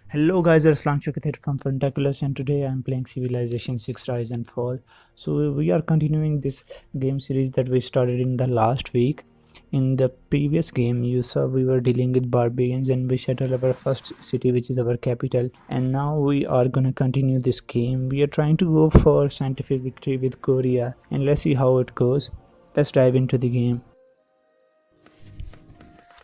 Hello guys, it's Lanchakithir from Pentaculus and today I'm playing Civilization 6 Rise and Fall. So we are continuing this game series that we started in the last week. In the previous game you saw we were dealing with barbarians and we settled our first city, which is our capital, and now we are gonna continue this game. We are trying to go for scientific victory with Korea and let's see how it goes. Let's dive into the game.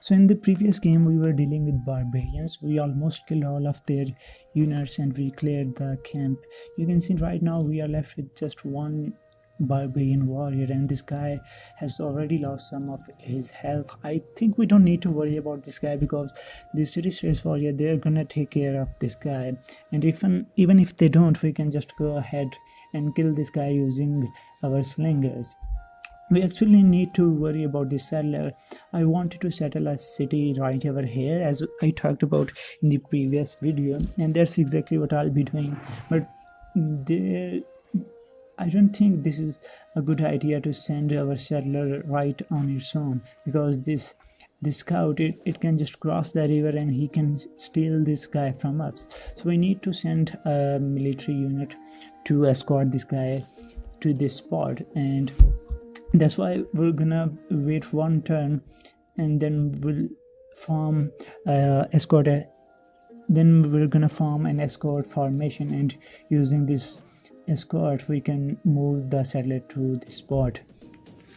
So in the previous game we were dealing with barbarians. We almost killed all of their units and we cleared the camp. You can see right now we are left with just one barbarian warrior and this guy has already lost some of his health. I think we don't need to worry about this guy because the city states warrior, they're gonna take care of this guy, and even if they don't, we can just go ahead and kill this guy using our slingers. We actually need to worry about the settler. I wanted to settle a city right over here, as I talked about in the previous video, and that's exactly what I'll be doing. But there, I don't think this is a good idea to send our settler right on its own, because this scout, it can just cross the river and he can steal this guy from us. So we need to send a military unit to escort this guy to this spot, and that's why we're gonna wait one turn and then we'll form escort then we're gonna form an escort formation, and using this escort we can move the satellite to the spot.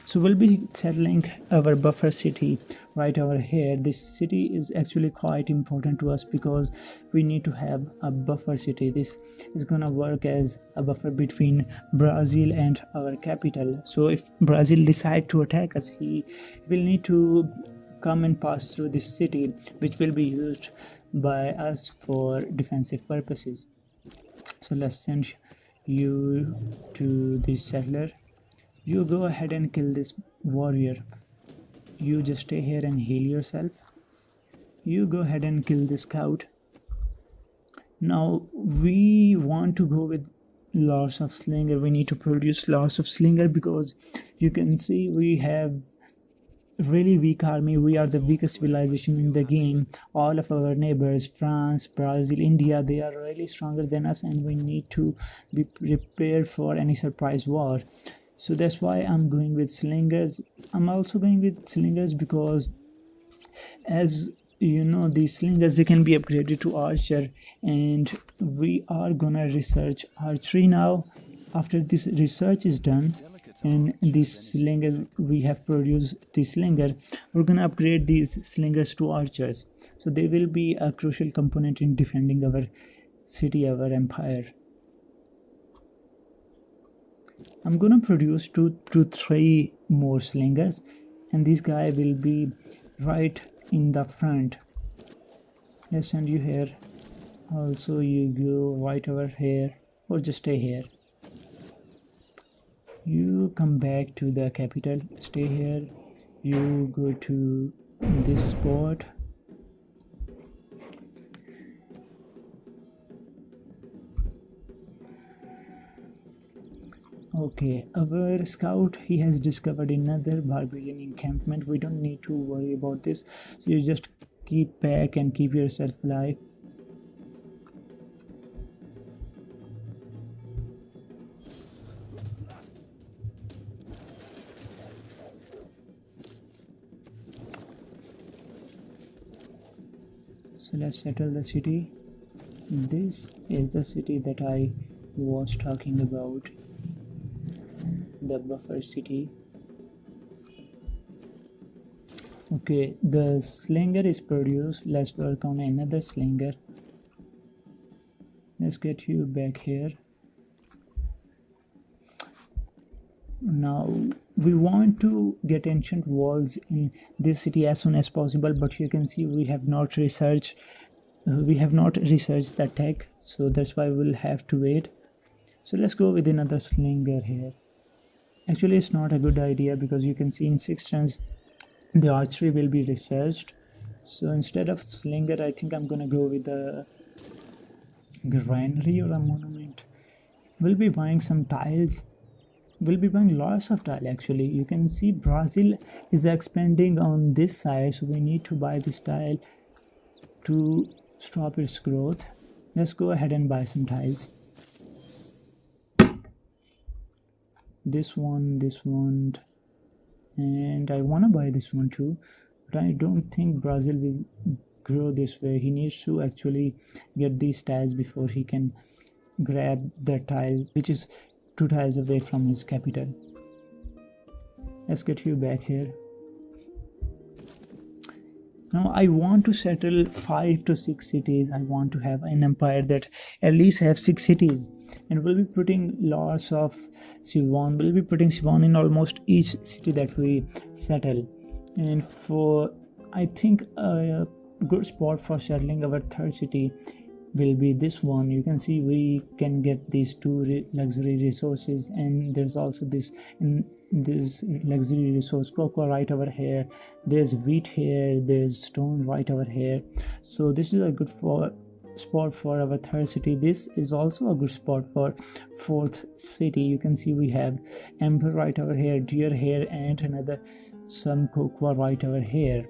So we'll be settling our buffer city right over here. This city is actually quite important to us because we need to have a buffer city. This is gonna work as a buffer between Brazil and our capital. So if Brazil decide to attack us, he will need to come and pass through this city, which will be used by us for defensive purposes. So let's send you to this settler. You go ahead and kill this warrior. You just stay here and heal yourself. You go ahead and kill this scout. Now we want to go with lots of slinger. We need to produce lots of slinger because you can see we have really weak army. We are the weakest civilization in the game. All of our neighbors, France, Brazil, India, they are really stronger than us, and we need to be prepared for any surprise war. So that's why I'm going with slingers. I'm also going with slingers because, as you know, these slingers, they can be upgraded to archer, and we are gonna research archery now. After this research is done and this slinger, we have produced this slinger, we're gonna upgrade these slingers to archers, so they will be a crucial component in defending our city, our empire. I'm gonna produce 2 to 3 more slingers, and this guy will be right in the front. Let's send you here. Also, you go right over here, or just stay here. You come back to the capital, stay here. You go to this spot. Okay, our scout, he has discovered another barbarian encampment. We don't need to worry about this, so you just keep back and keep yourself alive. So let's settle the city. This is the city that I was talking about, the buffer city. Okay, the slinger is produced. Let's work on another slinger. Let's get you back here. Now we want to get ancient walls in this city as soon as possible, but you can see we have not researched the tech, so that's why we'll have to wait. So let's go with another slinger here. Actually, it's not a good idea because you can see in 6 turns the archery will be researched. So instead of slinger, I think I'm gonna go with a granary or a monument. We'll be buying some tiles. We'll be buying lots of tile. Actually, you can see Brazil is expanding on this side, so we need to buy this tile to stop its growth. Let's go ahead and buy some tiles. This one, and I want to buy this one too, but I don't think Brazil will grow this way. He needs to actually get these tiles before he can grab the tile which is 2 tiles away from his capital. Let's get you back here. Now I want to settle 5 to 6 cities. I want to have an empire that at least have 6 cities, and we'll be putting lots of Sivan. We'll be putting Sivan in almost each city that we settle. And for, I think, a good spot for settling our third city will be this one. You can see we can get these 2 luxury resources, and there's also this luxury resource cocoa right over here. There's wheat here, there's stone right over here. So this is a good spot for our third city. This is also a good spot for fourth city. You can see we have emperor right over here, deer here, and another some cocoa right over here.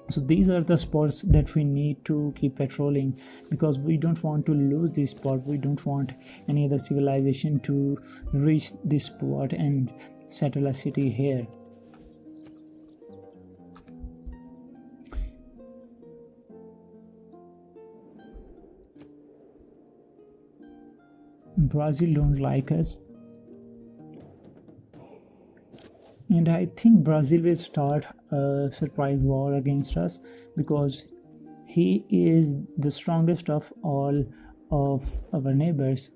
So these are the spots that we need to keep patrolling, because we don't want to lose this spot. We don't want any other civilization to reach this spot and settle a city here. Brazil don't like us, and I think Brazil will start a surprise war against us, because he is the strongest of all of our neighbors,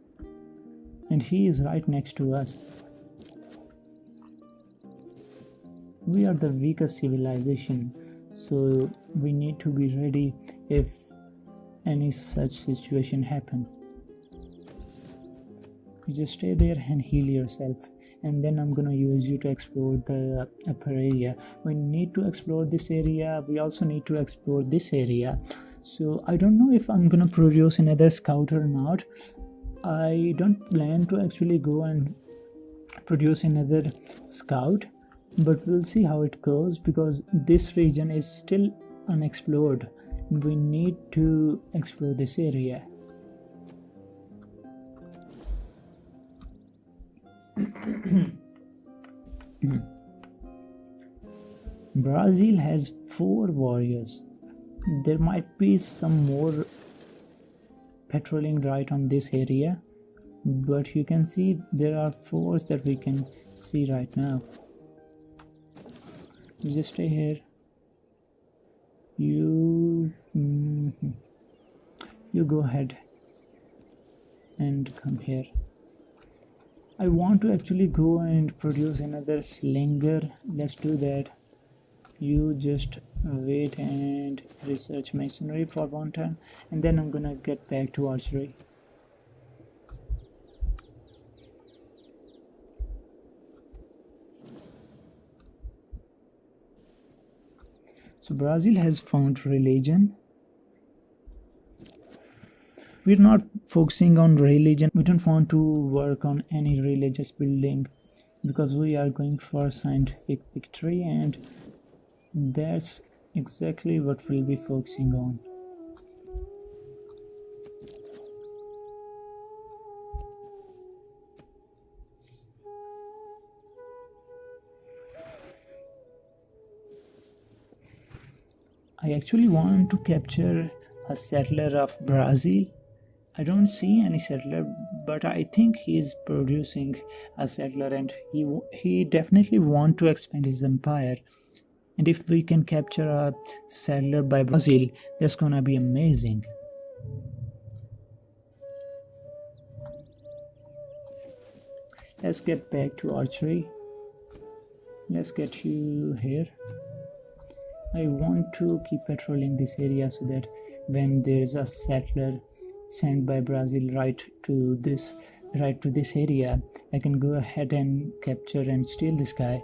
and he is right next to us. We are the weakest civilization, so we need to be ready if any such situation happen. You just stay there and heal yourself, and then I'm gonna use you to explore the upper area. We need to explore this area. We also need to explore this area. So I don't know if I'm gonna produce another scout or not. I don't plan to actually go and produce another scout, but we'll see how it goes, because this region is still unexplored. We need to explore this area. Brazil has 4 warriors. There might be some more patrolling right on this area, but you can see there are 4 that we can see right now. You just stay here. You go ahead and come here. I want to actually go and produce another slinger. Let's do that. You just wait and research masonry for one time, and then I'm gonna get back to archery. So Brazil has found religion. We're not focusing on religion. We don't want to work on any religious building, because we are going for scientific victory, and that's exactly what we'll be focusing on. I actually want to capture a settler of Brazil. I don't see any settler, but I think he is producing a settler, and he definitely want to expand his empire. And if we can capture a settler by Brazil, that's gonna be amazing. Let's get back to archery. Let's get you here. I want to keep patrolling this area so that when there's a settler sent by Brazil right to this area, I can go ahead and capture and steal this guy.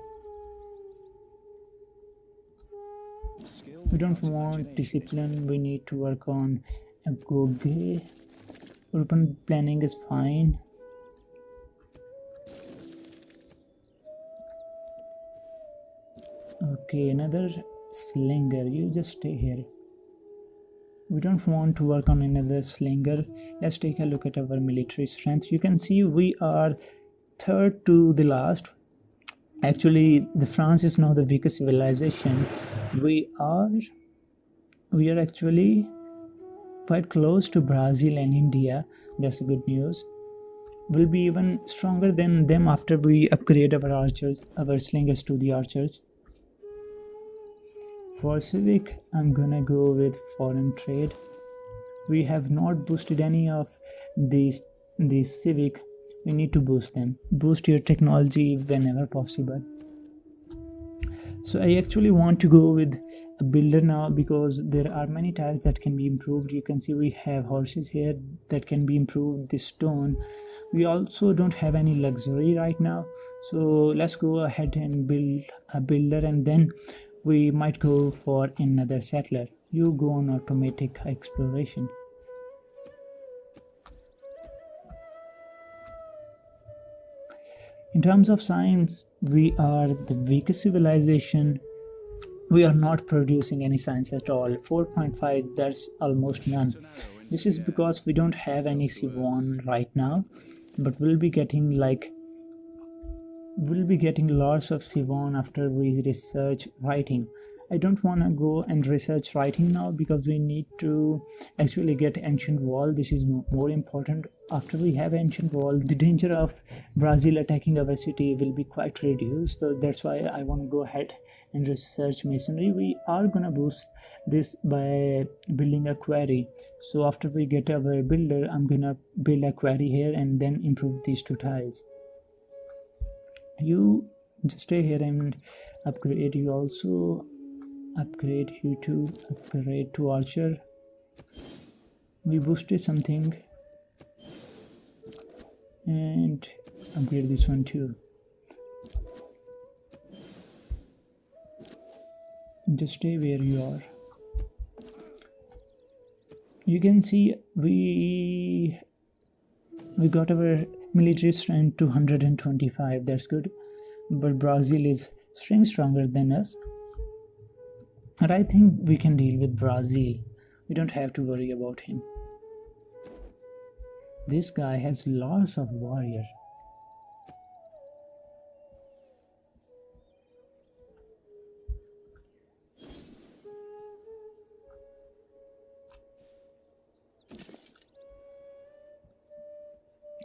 We don't want discipline. We need to work on a goge. Urban planning is fine. Okay, another slinger. You just stay here. We don't want to work on another slinger. Let's take a look at our military strength. You can see we are third to the last. Actually, the France is now the weakest civilization. We are we are actually quite close to Brazil and India. That's good news. We'll be even stronger than them after we upgrade our archers, our slingers to the archers. For civic, I'm gonna go with foreign trade. We have not boosted any of these civic. We need to boost them. Boost your technology whenever possible. So I actually want to go with a builder now because there are many tiles that can be improved. You can see we have horses here that can be improved. This stone. We also don't have any luxury right now. So let's go ahead and build a builder, and then we might go for another settler. You go on automatic exploration. In terms of science, we are the weakest civilization. We are not producing any science at all. 4.5, that's almost none. This is because we don't have any Sivan right now, but we'll be getting lots of Sivan after we research writing. I don't want to go and research writing now because we need to actually get ancient wall. This is more important. After we have ancient wall, the danger of Brazil attacking our city will be quite reduced. So that's why I want to go ahead and research masonry. We are gonna boost this by building a quarry. So after we get our builder, I'm gonna build a quarry here and then improve these two tiles. You just stay here and upgrade. You also upgrade you to upgrade to archer. We boosted something and upgrade this one too. Just stay where you are. You can see we got our military strength to 125. That's good, but Brazil is stronger than us. And I think we can deal with Brazil. We don't have to worry about him. This guy has lots of warrior.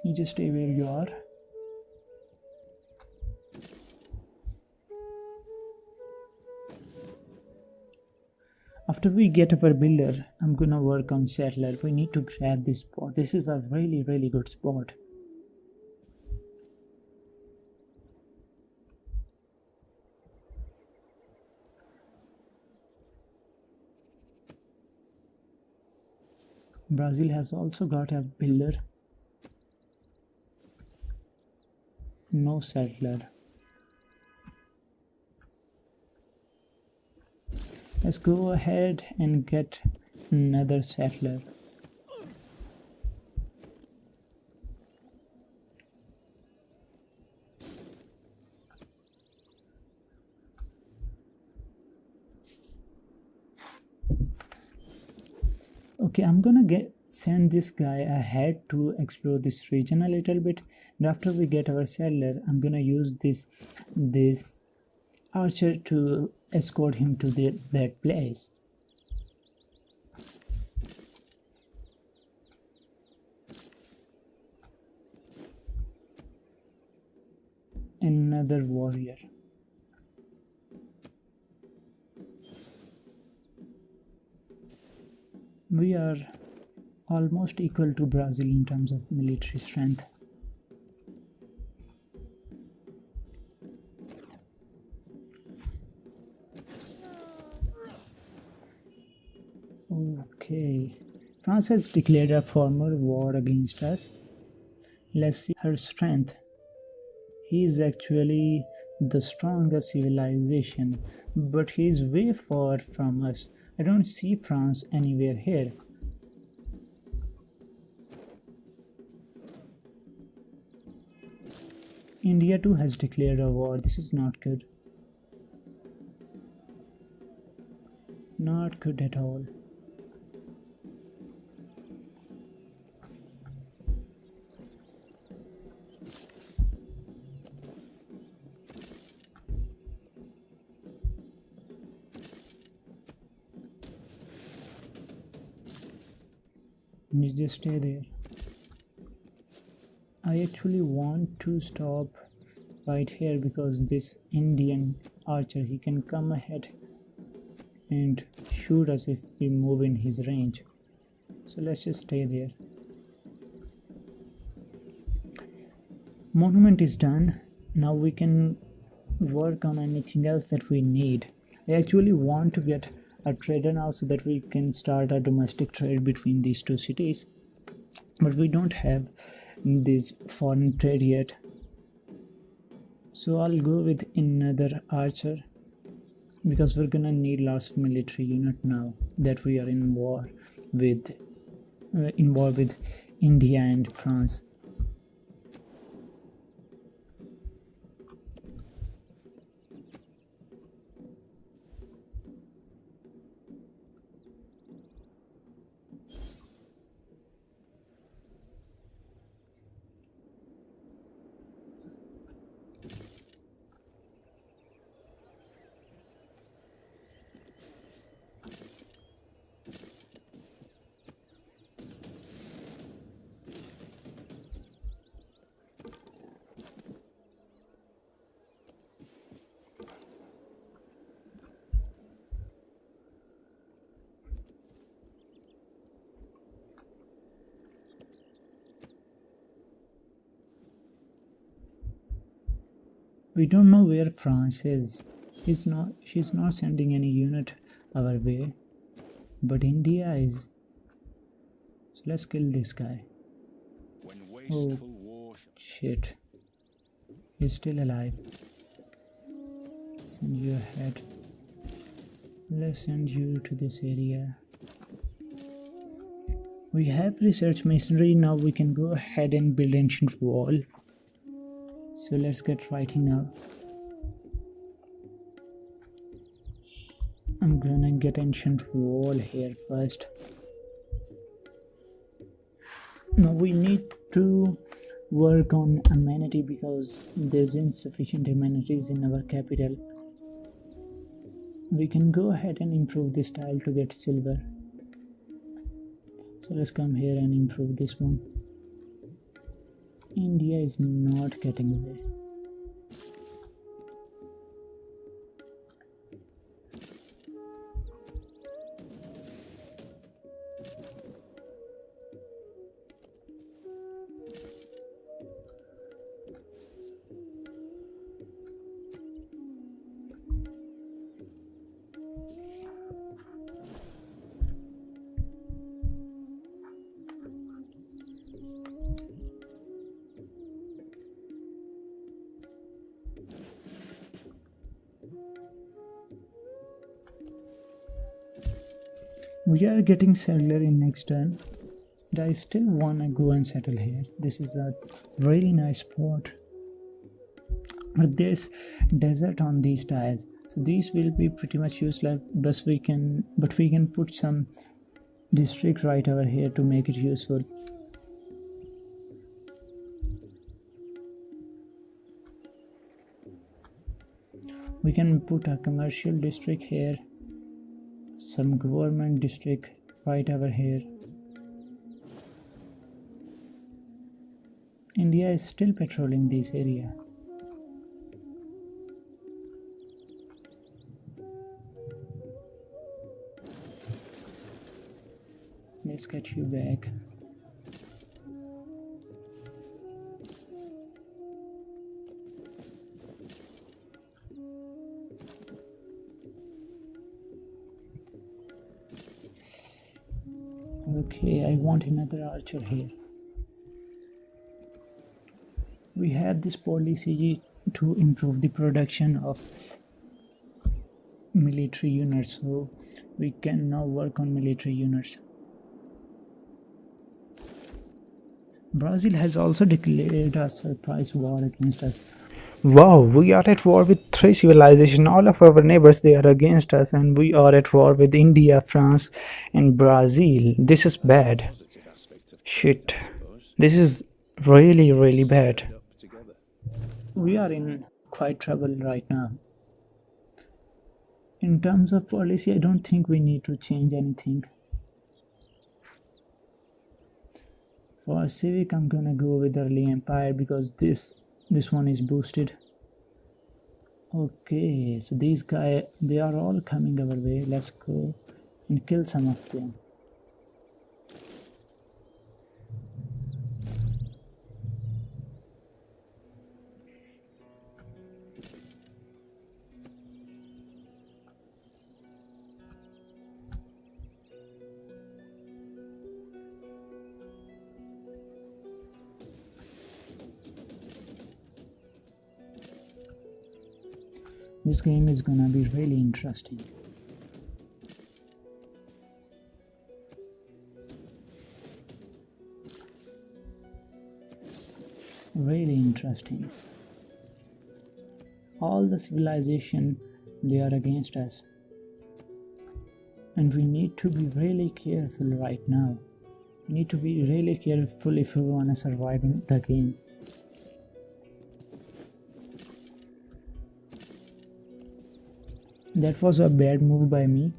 You just stay where you are. After we get our builder, I'm gonna work on settler. We need to grab this spot. This is a really good spot. Brazil has also got a builder. No settler. Let's go ahead and get another settler. Okay, I'm gonna send this guy ahead to explore this region a little bit, and after we get our settler, I'm gonna use this archer to escort him to that place. Another warrior. We are almost equal to Brazil in terms of military strength. Okay, France has declared a formal war against us. Let's see her strength. He is actually the strongest civilization, but he is way far from us. I don't see France anywhere here. India too has declared a war. This is not good. Not good at all. You just stay there. I actually want to stop right here because this Indian archer, he can come ahead and shoot us if we move in his range. So let's just stay there. Monument is done. Now we can work on anything else that we need. I actually want to get a trader now so that we can start a domestic trade between these two cities, but we don't have this foreign trade yet. So I'll go with another archer because we're gonna need lots of military unit now that we are in war with India and France. We don't know where France is. She's not sending any unit our way, but India is. So let's kill this guy. Oh shit. He's still alive. Send you ahead. Let's send you to this area. We have research masonry. Now we can go ahead and build ancient wall. So let's get writing now. I'm gonna get ancient wall here first. Now we need to work on amenity because there's insufficient amenities in our capital. We can go ahead and improve this tile to get silver. So let's come here and improve this one. India is not getting away. We are getting settler in next turn, but I still wanna go and settle here. This is a really nice spot, but there's desert on these tiles, so these will be pretty much useless. But we can put some district right over here to make it useful. We can put a commercial district here, some government district right over here. India is still patrolling this area. Let's get you back. Okay, I want another archer here. We have this policy to improve the production of military units, so we can now work on military units. Brazil has also declared a surprise war against us. Wow, we are at war with three civilizations. All of our neighbors, they are against us, and we are at war with India, France, and Brazil. This is bad. Shit. This is really, really bad. We are in quite trouble right now. In terms of policy, I don't think we need to change anything. For Civic, I'm gonna go with early Empire because this one is boosted. Okay, so these guys, they are all coming our way. Let's go and kill some of them. This game is gonna be really interesting. Really interesting. All the civilization, they are against us. And we need to be really careful right now. We need to be really careful if we want to survive in the game. That was a bad move by me.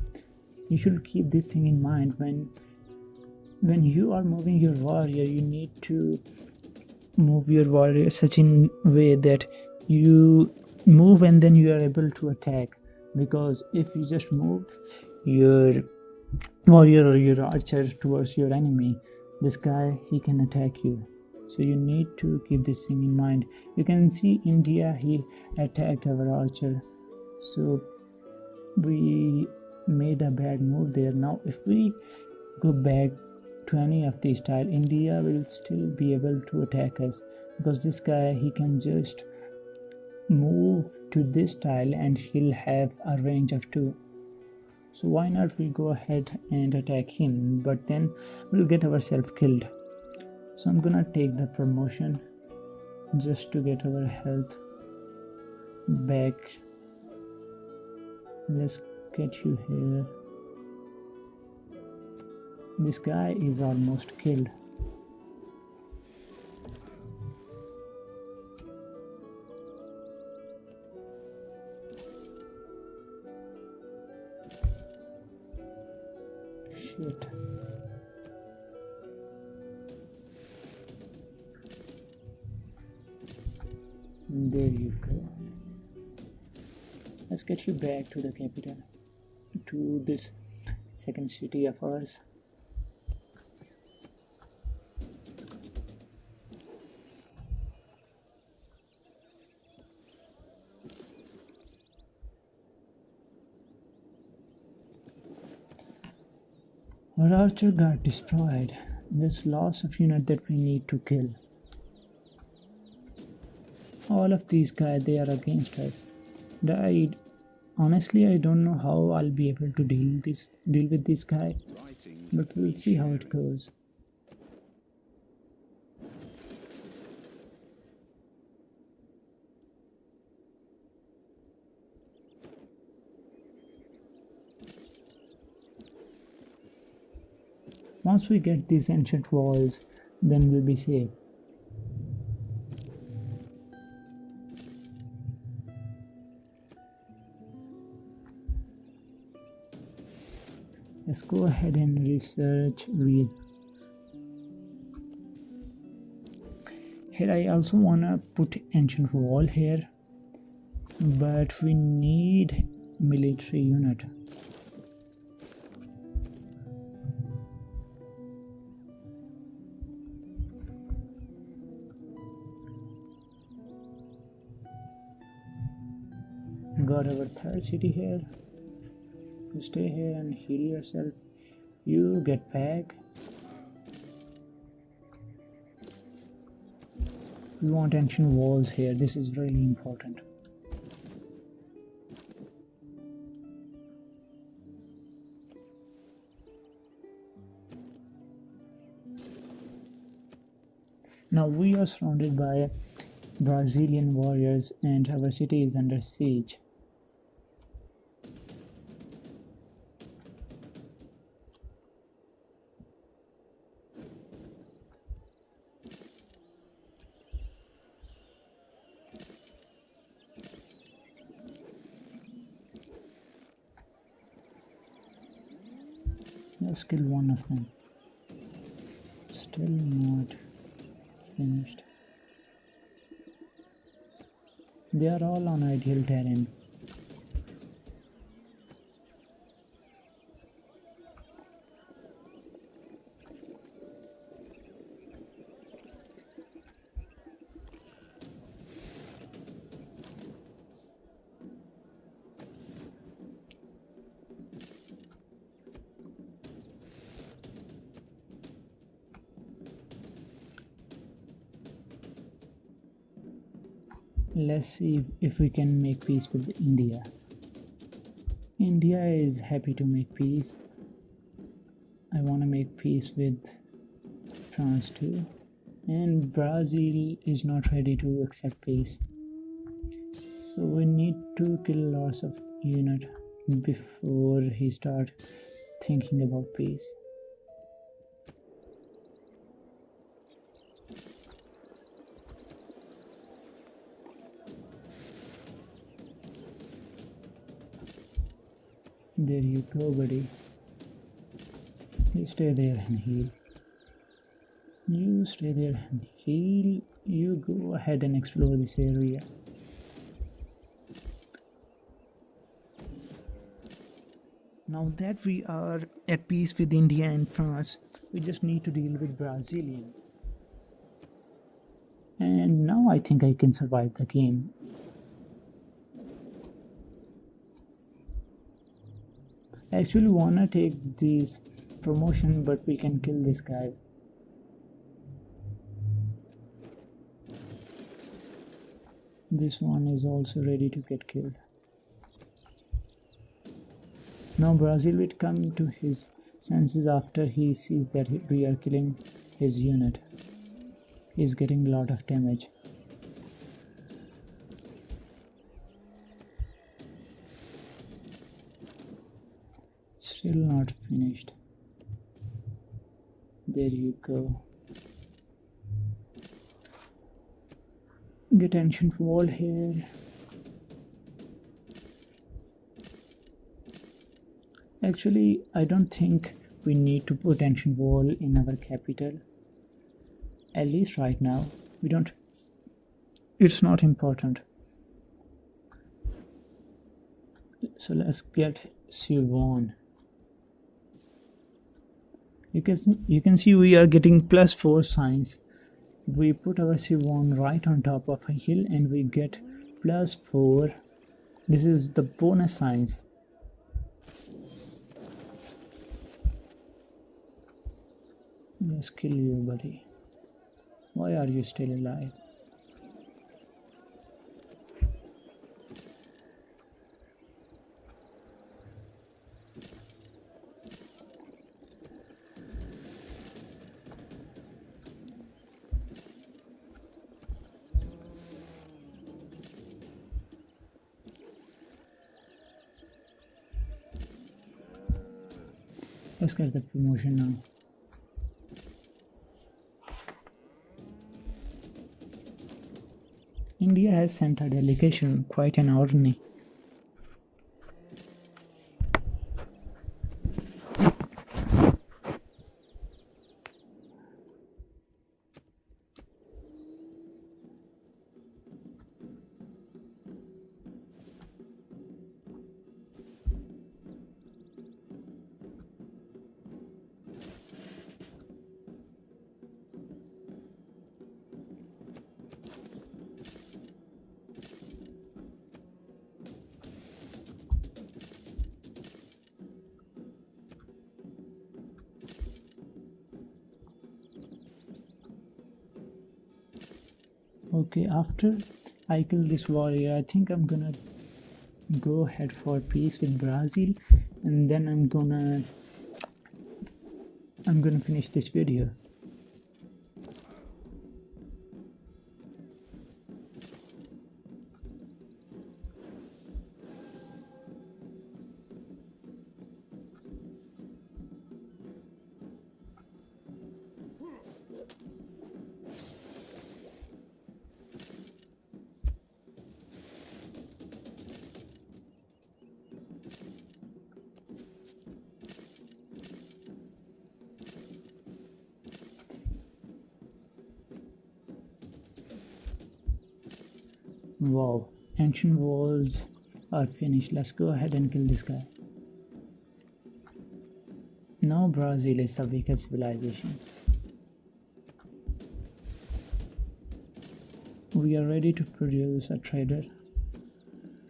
You should keep this thing in mind. When you are moving your warrior, you need to move your warrior such in way that you move and then you are able to attack. Because if you just move your warrior or your archer towards your enemy, this guy, he can attack you. So you need to keep this thing in mind. You can see India, he attacked our archer. So we made a bad move there. Now if we go back to any of these tile, India will still be able to attack us because this guy, he can just move to this tile and he'll have a range of 2. So why not we go ahead and attack him, but then we'll get ourselves killed. So I'm gonna take the promotion just to get our health back. Let's get you here. This guy is almost killed. Shit. There you go. Let's get you back to the capital, to this second city of ours. Our archer got destroyed. There's lots of units that we need to kill. All of these guys, they are against us. Honestly, I don't know how I'll be able to deal with this guy, but we'll see how it goes. Once we get these ancient walls, then we'll be safe. Let's go ahead and research wheel. Here I also wanna put ancient wall here, but we need military unit. Got our third city here. You stay here and heal yourself. You get back. We want ancient walls here. This is really important. Now we are surrounded by Brazilian warriors and our city is under siege. Let's kill one of them. Let's Still not finished. They are all on ideal terrain. Let's see if we can make peace with India. India is happy to make peace. I want to make peace with France too. And Brazil is not ready to accept peace. So we need to kill lots of unit before he start thinking about peace. There you go, buddy. You stay there and heal. You stay there and heal. You go ahead and explore this area. Now that we are at peace with India and France, we just need to deal with Brazilian. And now I think I can survive the game. I actually wanna take this promotion, but we can kill this guy. This one is also ready to get killed. Now Brazil will come to his senses after he sees that we are killing his unit. He's getting a lot of damage. Still not finished. There you go. Get ancient wall here. Actually, I don't think we need to put ancient wall in our capital. At least right now, we don't. It's not important. So let's get Siobhan. You can see we are getting +4 science. We put our Siobhan right on top of a hill and we get +4. This is the bonus science. Let's kill you, buddy. Why are you still alive? Let's get the promotion now. India has sent a delegation, quite an army. Okay, after I kill this warrior, I think I'm gonna go ahead for peace with Brazil, and then I'm gonna finish this video. Wow, ancient walls are finished. Let's go ahead and kill this guy. Now Brazil is a weaker civilization. We are ready to produce a trader.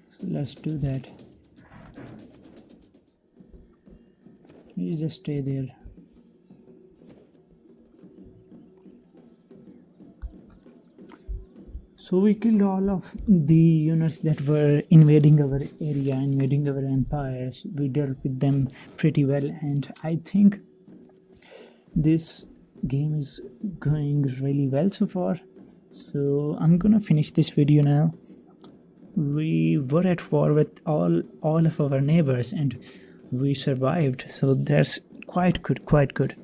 So let's do that. You just stay there. So we killed all of the units that were invading our area, invading our empires. We dealt with them pretty well, and I think this game is going really well so far. So I'm gonna finish this video now. We were at war with all of our neighbors and we survived, so that's quite good.